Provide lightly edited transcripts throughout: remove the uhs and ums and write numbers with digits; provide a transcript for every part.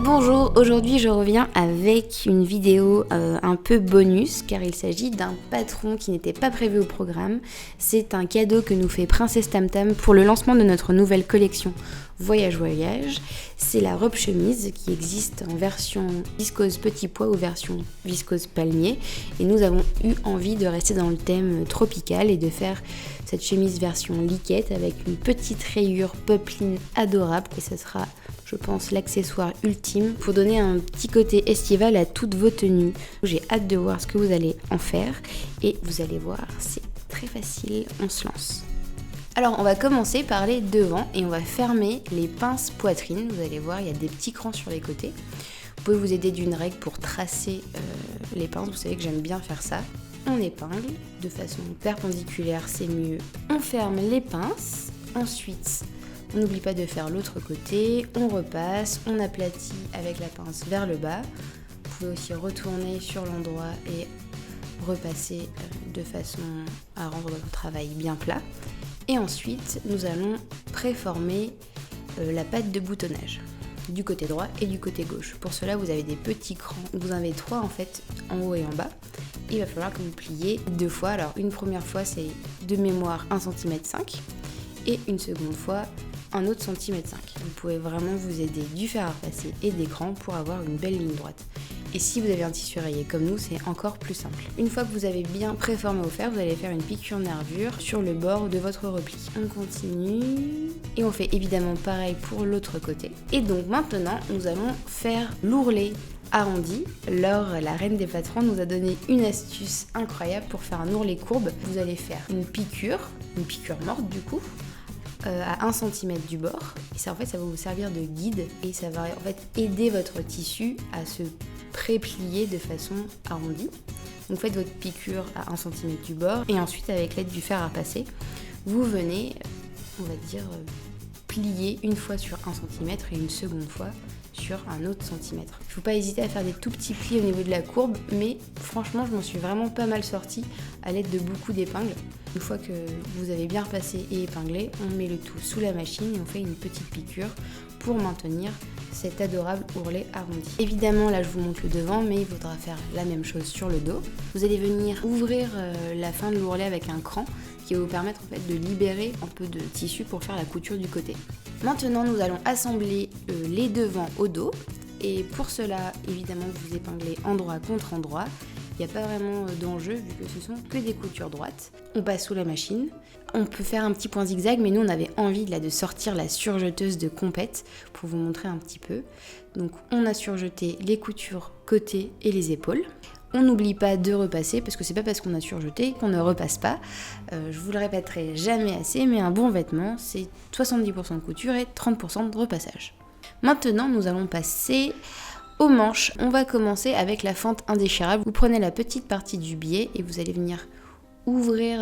Bonjour, aujourd'hui je reviens avec une vidéo un peu bonus car il s'agit d'un patron qui n'était pas prévu au programme. C'est un cadeau que nous fait Princesse Tam Tam pour le lancement de notre nouvelle collection Voyage Voyage. C'est la robe chemise qui existe en version viscose petit pois ou version viscose palmier et nous avons eu envie de rester dans le thème tropical et de faire cette chemise version liquette avec une petite rayure popeline adorable et ça sera, je pense, l'accessoire ultime pour donner un petit côté estival à toutes vos tenues. J'ai hâte de voir ce que vous allez en faire et vous allez voir, c'est très facile, on se lance. Alors on va commencer par les devants et on va fermer les pinces poitrine. Vous allez voir, il y a des petits crans sur les côtés. Vous pouvez vous aider d'une règle pour tracer les pinces, vous savez que j'aime bien faire ça. On épingle de façon perpendiculaire, c'est mieux. On ferme les pinces, ensuite on n'oublie pas de faire l'autre côté, on repasse, on aplatit avec la pince vers le bas. Vous pouvez aussi retourner sur l'endroit et repasser de façon à rendre votre travail bien plat. Et ensuite, nous allons préformer la patte de boutonnage du côté droit et du côté gauche. Pour cela, vous avez des petits crans. Vous en avez 3 en fait, en haut et en bas. Il va falloir que vous pliez 2 fois. Alors, une première fois, c'est de mémoire 1,5 cm et une seconde fois, un autre 1,5 cm. Vous pouvez vraiment vous aider du fer à repasser et des crans pour avoir une belle ligne droite. Et si vous avez un tissu rayé comme nous, c'est encore plus simple. Une fois que vous avez bien préformé au fer, vous allez faire une piqûre nervure sur le bord de votre repli. On continue et on fait évidemment pareil pour l'autre côté. Et donc maintenant, nous allons faire l'ourlet arrondi. Laure, la reine des patrons, nous a donné une astuce incroyable pour faire un ourlet courbe. Vous allez faire une piqûre morte du coup, à 1 cm du bord. Et ça, en fait, ça va vous servir de guide et ça va en fait aider votre tissu à se pré-plier de façon arrondie. Donc faites votre piqûre à 1 cm du bord et ensuite avec l'aide du fer à repasser, vous venez, on va dire, plier une fois sur 1 cm et une seconde fois sur un autre centimètre. Il ne faut pas hésiter à faire des tout petits plis au niveau de la courbe, mais franchement je m'en suis vraiment pas mal sortie à l'aide de beaucoup d'épingles. Une fois que vous avez bien repassé et épinglé, on met le tout sous la machine et on fait une petite piqûre pour maintenir cet adorable ourlet arrondi. Évidemment là je vous montre le devant, mais il faudra faire la même chose sur le dos. Vous allez venir ouvrir la fin de l'ourlet avec un cran qui va vous permettre en fait de libérer un peu de tissu pour faire la couture du côté. Maintenant nous allons assembler les devants au dos et pour cela évidemment vous épinglez endroit contre endroit. Il n'y a pas vraiment d'enjeu vu que ce sont que des coutures droites. On passe sous la machine. On peut faire un petit point zigzag, mais nous on avait envie de sortir la surjeteuse de compète pour vous montrer un petit peu. Donc on a surjeté les coutures côté et les épaules. On n'oublie pas de repasser parce que c'est pas parce qu'on a surjeté qu'on ne repasse pas. Je vous le répéterai jamais assez, mais un bon vêtement c'est 70% de couture et 30% de repassage. Maintenant nous allons passer aux manches. On va commencer avec la fente indéchirable. Vous prenez la petite partie du biais et vous allez venir ouvrir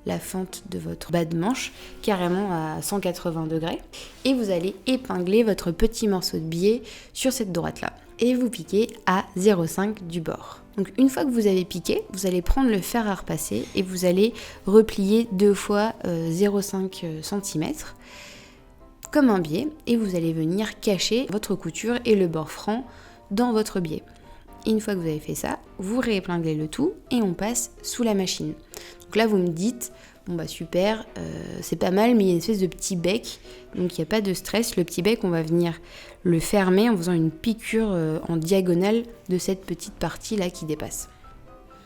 la fente de votre bas de manche carrément à 180 degrés et vous allez épingler votre petit morceau de biais sur cette droite là et vous piquez à 0,5 du bord. Donc une fois que vous avez piqué, vous allez prendre le fer à repasser et vous allez replier 2 fois 0,5 cm comme un biais et vous allez venir cacher votre couture et le bord franc dans votre biais. Et une fois que vous avez fait ça, vous réépinglez le tout et on passe sous la machine. Donc là vous me dites, bon bah super, c'est pas mal mais il y a une espèce de petit bec, donc il n'y a pas de stress. Le petit bec on va venir le fermer en faisant une piqûre en diagonale de cette petite partie là qui dépasse.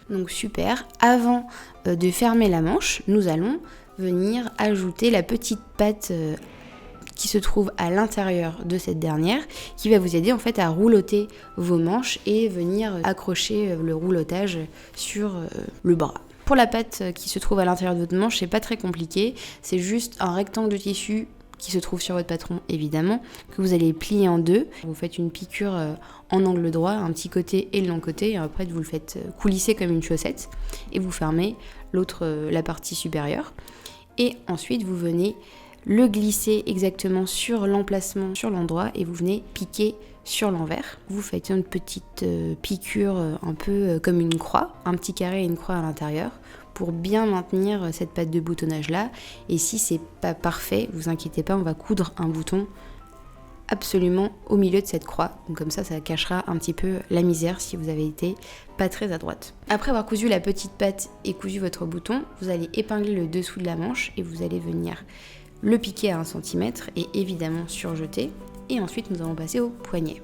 Donc super, avant de fermer la manche, nous allons venir ajouter la petite patte qui se trouve à l'intérieur de cette dernière, qui va vous aider en fait à roulotter vos manches et venir accrocher le roulotage sur le bras. Pour la patte qui se trouve à l'intérieur de votre manche, c'est pas très compliqué, c'est juste un rectangle de tissu qui se trouve sur votre patron évidemment, que vous allez plier en deux. Vous faites une piqûre en angle droit, un petit côté et le long côté, et après vous le faites coulisser comme une chaussette et vous fermez la partie supérieure. Et ensuite vous venez le glisser exactement sur l'emplacement, sur l'endroit et vous venez piquer sur l'envers. Vous faites une petite piqûre un peu comme une croix, un petit carré et une croix à l'intérieur pour bien maintenir cette patte de boutonnage là. Et si c'est pas parfait, vous inquiétez pas, on va coudre un bouton absolument au milieu de cette croix. Donc comme ça cachera un petit peu la misère si vous avez été pas très à droite. Après avoir cousu la petite patte et cousu votre bouton, vous allez épingler le dessous de la manche et vous allez venir le piquer à 1 cm et évidemment surjeter. Et ensuite nous allons passer au poignet.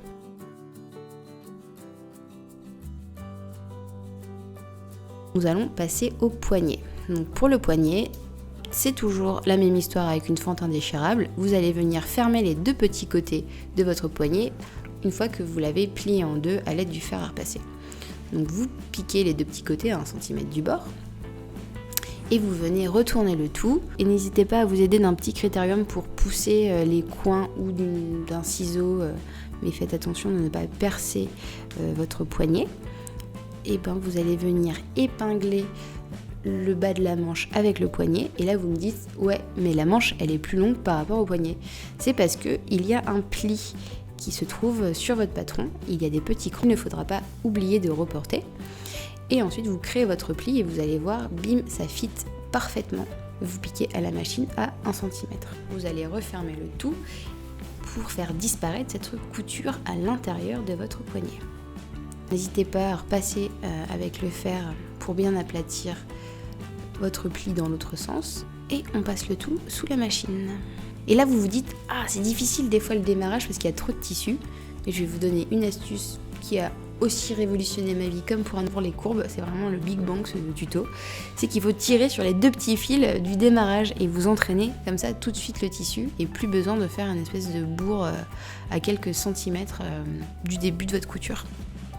Nous allons passer au poignet. Donc pour le poignet, c'est toujours la même histoire avec une fente indéchirable. Vous allez venir fermer les 2 petits côtés de votre poignet une fois que vous l'avez plié en 2 à l'aide du fer à repasser. Donc vous piquez les 2 petits côtés à 1 cm du bord et vous venez retourner le tout. Et n'hésitez pas à vous aider d'un petit critérium pour pousser les coins ou d'un ciseau, mais faites attention de ne pas percer votre poignet. Et vous allez venir épingler le bas de la manche avec le poignet. Et là vous me dites ouais mais la manche elle est plus longue par rapport au poignet. C'est parce que il y a un pli qui se trouve sur votre patron. Il y a des petits creux, il ne faudra pas oublier de reporter. Et ensuite vous créez votre pli et vous allez voir, bim, ça fit parfaitement. Vous piquez à la machine à 1 cm. Vous allez refermer le tout pour faire disparaître cette couture à l'intérieur de votre poignet. N'hésitez pas à repasser avec le fer pour bien aplatir votre pli dans l'autre sens. Et on passe le tout sous la machine. Et là vous vous dites, ah c'est difficile des fois le démarrage parce qu'il y a trop de tissu. Et je vais vous donner une astuce qui a aussi révolutionné ma vie comme pour les courbes. C'est vraiment le Big Bang ce tuto. C'est qu'il faut tirer sur les 2 petits fils du démarrage et vous entraîner comme ça tout de suite le tissu. Et plus besoin de faire une espèce de bourre à quelques centimètres du début de votre couture.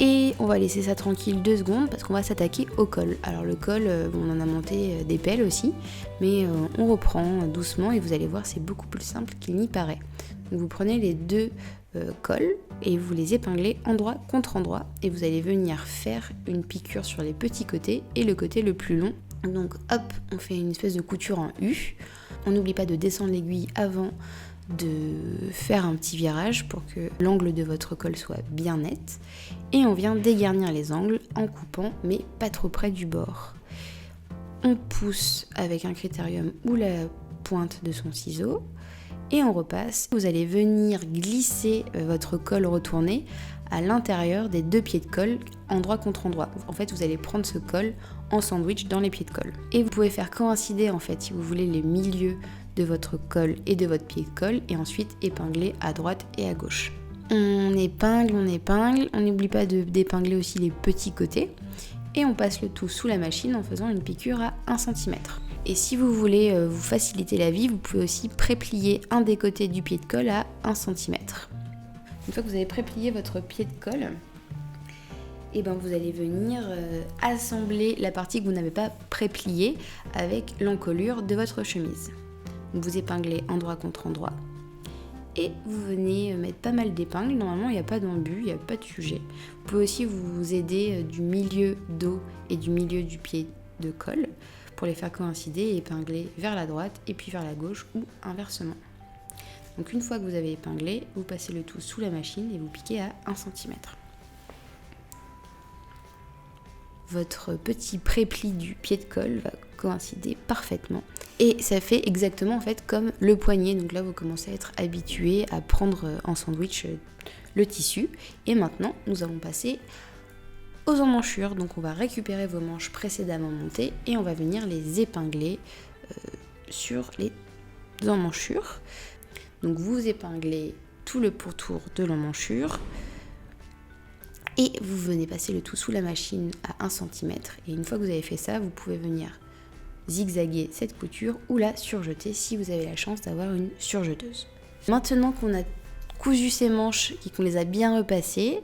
Et on va laisser ça tranquille 2 secondes parce qu'on va s'attaquer au col. Alors le col, on en a monté des pelles aussi, mais on reprend doucement et vous allez voir c'est beaucoup plus simple qu'il n'y paraît. Donc vous prenez les 2 cols et vous les épinglez endroit contre endroit et vous allez venir faire une piqûre sur les petits côtés et le côté le plus long. Donc hop, on fait une espèce de couture en U. On n'oublie pas de descendre l'aiguille avant de faire un petit virage pour que l'angle de votre col soit bien net et on vient dégarnir les angles en coupant mais pas trop près du bord. On pousse avec un critérium ou la pointe de son ciseau et on repasse. Vous allez venir glisser votre col retourné à l'intérieur des 2 pieds de colle endroit contre endroit. En fait vous allez prendre ce col en sandwich dans les pieds de colle et vous pouvez faire coïncider en fait si vous voulez les milieux de votre col et de votre pied de colle et ensuite épingler à droite et à gauche. On épingle, on n'oublie pas d'épingler aussi les petits côtés et on passe le tout sous la machine en faisant une piqûre à 1 cm. Et si vous voulez vous faciliter la vie, vous pouvez aussi préplier un des côtés du pied de colle à 1 cm. Une fois que vous avez préplié votre pied de colle, et vous allez venir assembler la partie que vous n'avez pas prépliée avec l'encolure de votre chemise. Vous épinglez endroit contre endroit et vous venez mettre pas mal d'épingles. Normalement il n'y a pas d'embu, il n'y a pas de sujet. Vous pouvez aussi vous aider du milieu dos et du milieu du pied de colle pour les faire coïncider et épingler vers la droite et puis vers la gauche ou inversement. Donc une fois que vous avez épinglé, vous passez le tout sous la machine et vous piquez à 1 cm. Votre petit prépli du pied de colle va coïncider parfaitement et ça fait exactement en fait comme le poignet. Donc là vous commencez à être habitué à prendre en sandwich le tissu et maintenant nous allons passer aux emmanchures. Donc on va récupérer vos manches précédemment montées et on va venir les épingler sur les emmanchures. Donc vous épinglez tout le pourtour de l'emmanchure et vous venez passer le tout sous la machine à 1 cm. Et une fois que vous avez fait ça, vous pouvez venir zigzaguer cette couture ou la surjeter si vous avez la chance d'avoir une surjeteuse. Maintenant qu'on a cousu ces manches et qu'on les a bien repassées,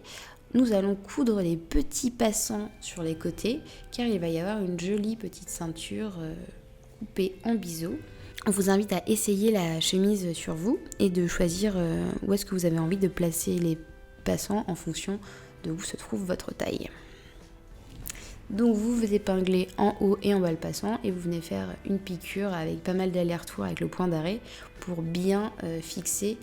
nous allons coudre les petits passants sur les côtés car il va y avoir une jolie petite ceinture coupée en biseau. On vous invite à essayer la chemise sur vous et de choisir où est-ce que vous avez envie de placer les passants en fonction de où se trouve votre taille. Donc vous épinglez en haut et en bas le passant et vous venez faire une piqûre avec pas mal d'allers-retours avec le point d'arrêt pour bien fixer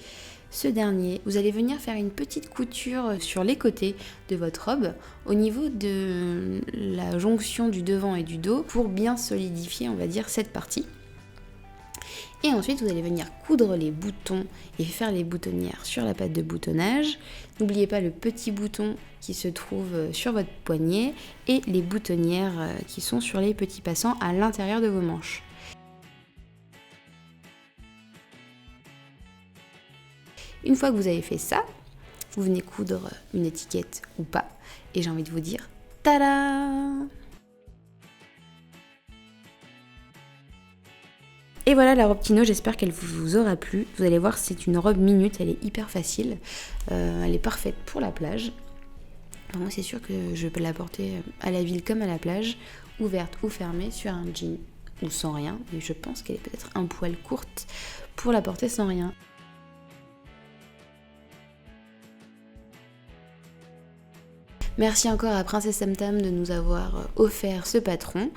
ce dernier. Vous allez venir faire une petite couture sur les côtés de votre robe au niveau de la jonction du devant et du dos pour bien solidifier, on va dire, cette partie. Et ensuite, vous allez venir coudre les boutons et faire les boutonnières sur la patte de boutonnage. N'oubliez pas le petit bouton qui se trouve sur votre poignet et les boutonnières qui sont sur les petits passants à l'intérieur de vos manches. Une fois que vous avez fait ça, vous venez coudre une étiquette ou pas. Et j'ai envie de vous dire, tada! Et voilà la robe Kino, j'espère qu'elle vous aura plu. Vous allez voir, c'est une robe minute, elle est hyper facile. Elle est parfaite pour la plage. Moi, c'est sûr que je peux la porter à la ville comme à la plage, ouverte ou fermée, sur un jean ou sans rien. Mais je pense qu'elle est peut-être un poil courte pour la porter sans rien. Merci encore à Princesse Tam Tam de nous avoir offert ce patron.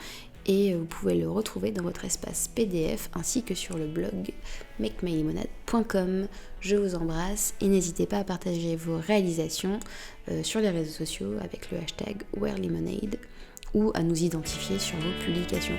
Et vous pouvez le retrouver dans votre espace PDF ainsi que sur le blog makemylimonade.com. Je vous embrasse et n'hésitez pas à partager vos réalisations sur les réseaux sociaux avec le hashtag WearLemonade ou à nous identifier sur vos publications.